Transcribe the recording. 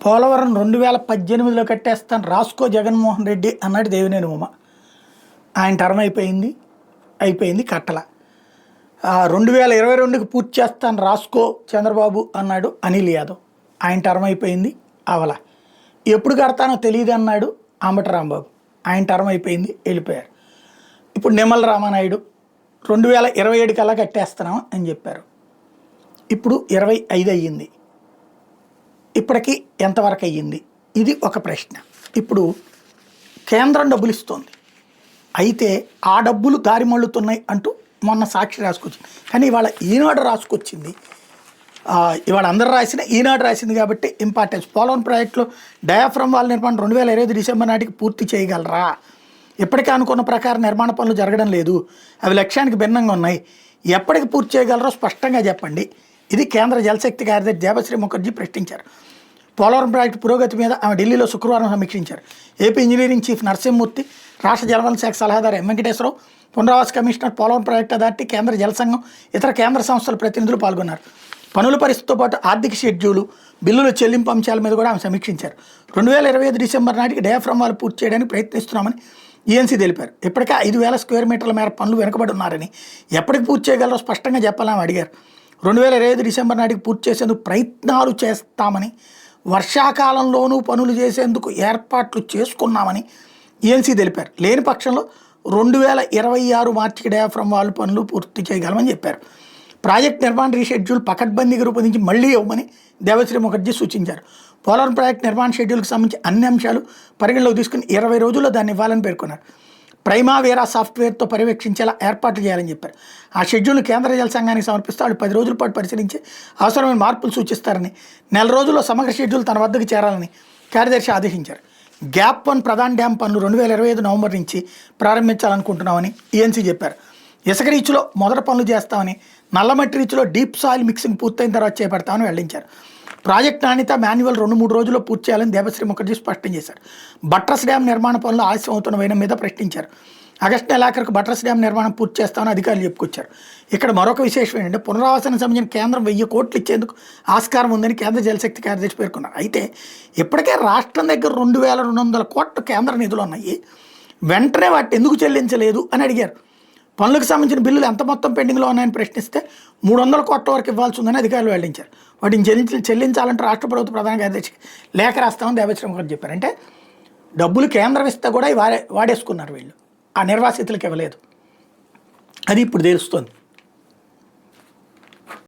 పోలవరం 2018లో కట్టేస్తాను రాసుకో జగన్మోహన్ రెడ్డి అన్నాడు దేవినేని ఉమ. ఆయన టర్మ్ అయిపోయింది కట్టల. 2022కి పూర్తి చేస్తాను రాసుకో చంద్రబాబు అన్నాడు అనిల్ యాదవ్. ఆయన టర్మ్ అయిపోయింది అవల. ఎప్పుడు కడతానో తెలియదు అన్నాడు అంబటి రాంబాబు. ఆయన టర్మ్ అయిపోయింది వెళ్ళిపోయారు. ఇప్పుడు నిమ్మల రామానాయుడు 2027 కల్లా కట్టేస్తున్నాం అని చెప్పారు. ఇప్పుడు 25 అయ్యింది. ఇప్పటికీ ఎంతవరకు అయ్యింది ఇది ఒక ప్రశ్న. ఇప్పుడు కేంద్రం డబ్బులు ఇస్తోంది, అయితే ఆ డబ్బులు దారి మళ్ళుతున్నాయి అంటూ మొన్న సాక్షి రాసుకొచ్చింది. కానీ ఇవాళ ఈనాడు రాసుకొచ్చింది. ఇవాళ అందరూ రాసిన ఈనాడు రాసింది కాబట్టి ఇంపార్టెన్స్. పోలవరం ప్రాజెక్టులో డయాఫ్రమ్ వాల్ నిర్మాణం 2025 డిసెంబర్ నాటికి పూర్తి చేయగలరా? ఇప్పటికే అనుకున్న ప్రకారం నిర్మాణ పనులు జరగడం లేదు, అవి లక్ష్యానికి భిన్నంగా ఉన్నాయి. ఎప్పటికి పూర్తి చేయగలరో స్పష్టంగా చెప్పండి. ఇది కేంద్ర జలశక్తి కార్యదర్శి దేబశ్రీ ముఖర్జీ ప్రశ్నించారు. పోలవరం ప్రాజెక్టు పురోగతి మీద ఆమె ఢిల్లీలో శుక్రవారం సమీక్షించారు. ఏపీ ఇంజనీరింగ్ చీఫ్ నరసింహమూర్తి, రాష్ట్ర జలవనరుల శాఖ సలహాదారు ఎం వెంకటేశ్వరరావు, పునరావాస కమిషనర్, పోలవరం ప్రాజెక్టు అథారిటీ, కేంద్ర జల సంఘం, ఇతర కేంద్ర సంస్థల ప్రతినిధులు పాల్గొన్నారు. పనుల పరిస్థితితో పాటు ఆర్థిక షెడ్యూలు, బిల్లుల చెల్లింపు అంశాల మీద కూడా ఆమె సమీక్షించారు. 2025 డిసెంబర్ నాటికి డయాఫ్రమ్ వాల్ పూర్తి చేయడానికి ప్రయత్నిస్తున్నామని ఈఎన్సీ తెలిపారు. ఇప్పటికే 5,000 స్క్వేర్ మీటర్ల మేర పనులు వెనుకబడి ఉన్నారని, ఎప్పటికి పూర్తి చేయగలరో స్పష్టంగా చెప్పాలని అడిగారు. 2025 డిసెంబర్ నాటికి పూర్తి చేసేందుకు ప్రయత్నాలు చేస్తామని, వర్షాకాలంలోనూ పనులు చేసేందుకు ఏర్పాట్లు చేసుకున్నామని ఈఎన్సీ తెలిపారు. లేని పక్షంలో 2026 మార్చికి డయాఫ్రమ్ వాల్ పనులు పూర్తి చేయగలమని చెప్పారు. ప్రాజెక్ట్ నిర్మాణ రీషెడ్యూల్ పకడ్బందీగా రూపొందించి మళ్లీ ఇవ్వమని దేబశ్రీ ముఖర్జీ సూచించారు. పోలవరం ప్రాజెక్ట్ నిర్మాణ షెడ్యూల్కి సంబంధించి అన్ని అంశాలు పరిగణలోకి తీసుకుని 20 రోజుల్లో దాన్ని ఇవ్వాలని పేర్కొన్నారు. ప్రైమావేరా సాఫ్ట్వేర్తో పర్యవేక్షించేలా ఏర్పాట్లు చేయాలని చెప్పారు. ఆ షెడ్యూల్ను కేంద్ర జల సంఘానికి సమర్పిస్తే వాళ్ళు 10 రోజుల పాటు పరిశీలించి అవసరమైన మార్పులు సూచిస్తారని, నెల రోజుల్లో సమగ్ర షెడ్యూల్ తన వద్దకు చేరాలని కార్యదర్శి ఆదేశించారు. గ్యాప్ 1 ప్రధాన డ్యామ్ పనులు 2025 నవంబర్ నుంచి ప్రారంభించాలనుకుంటున్నామని ఈఎన్సీ చెప్పారు. ఇసుక రీచ్లో మొదటి పనులు చేస్తామని, నల్లమట్టి రీచ్లో డీప్ సాయిల్ మిక్సింగ్ పూర్తయిన తర్వాత చేపడతామని వెల్లడించారు. ప్రాజెక్ట్ నాణ్యత మాన్యువల్ 2-3 రోజుల్లో పూర్తి చేయాలని దేబశ్రీ ముఖర్జీ స్పష్టం చేశారు. బట్రస్ డ్యామ్ నిర్మాణ పనులు ఆలస్యం అవుతున్న వైనం మీద ప్రశ్నించారు. ఆగస్టు నెలాఖరుకు బట్రస్ డ్యామ్ నిర్మాణం పూర్తి చేస్తామని అధికారులు చెప్పుకొచ్చారు. ఇక్కడ మరొక విశేషం ఏంటంటే, పునరావాసానికి సంబంధించిన కేంద్రం 1000 కోట్లు ఇచ్చేందుకు ఆస్కారం ఉందని కేంద్ర జలశక్తి కార్యదర్శి పేర్కొన్నారు. అయితే ఇప్పటికే రాష్ట్రం దగ్గర 2,200 కోట్ల కేంద్ర నిధులు ఉన్నాయి, వెంటనే వాటిని ఎందుకు చెల్లించలేదు అని అడిగారు. పనులకు సంబంధించిన బిల్లులు ఎంత మొత్తం పెండింగ్లో ఉన్నాయని ప్రశ్నిస్తే 300 కోట్ల వరకు ఇవ్వాల్సి ఉందని అధికారులు వెల్లడించారు. వాటిని చెల్లించాలంటే రాష్ట్ర ప్రభుత్వ ప్రధాన కార్యదర్శికి లేఖ రాస్తామని దేబశ్రీ ముఖర్జీ చెప్పారు. అంటే డబ్బులు కేంద్రం ఇస్తే కూడా వాడేసుకున్నారు వీళ్ళు, ఆ నిర్వాసితులకు ఇవ్వలేదు. అది ఇప్పుడు తెలుస్తోంది.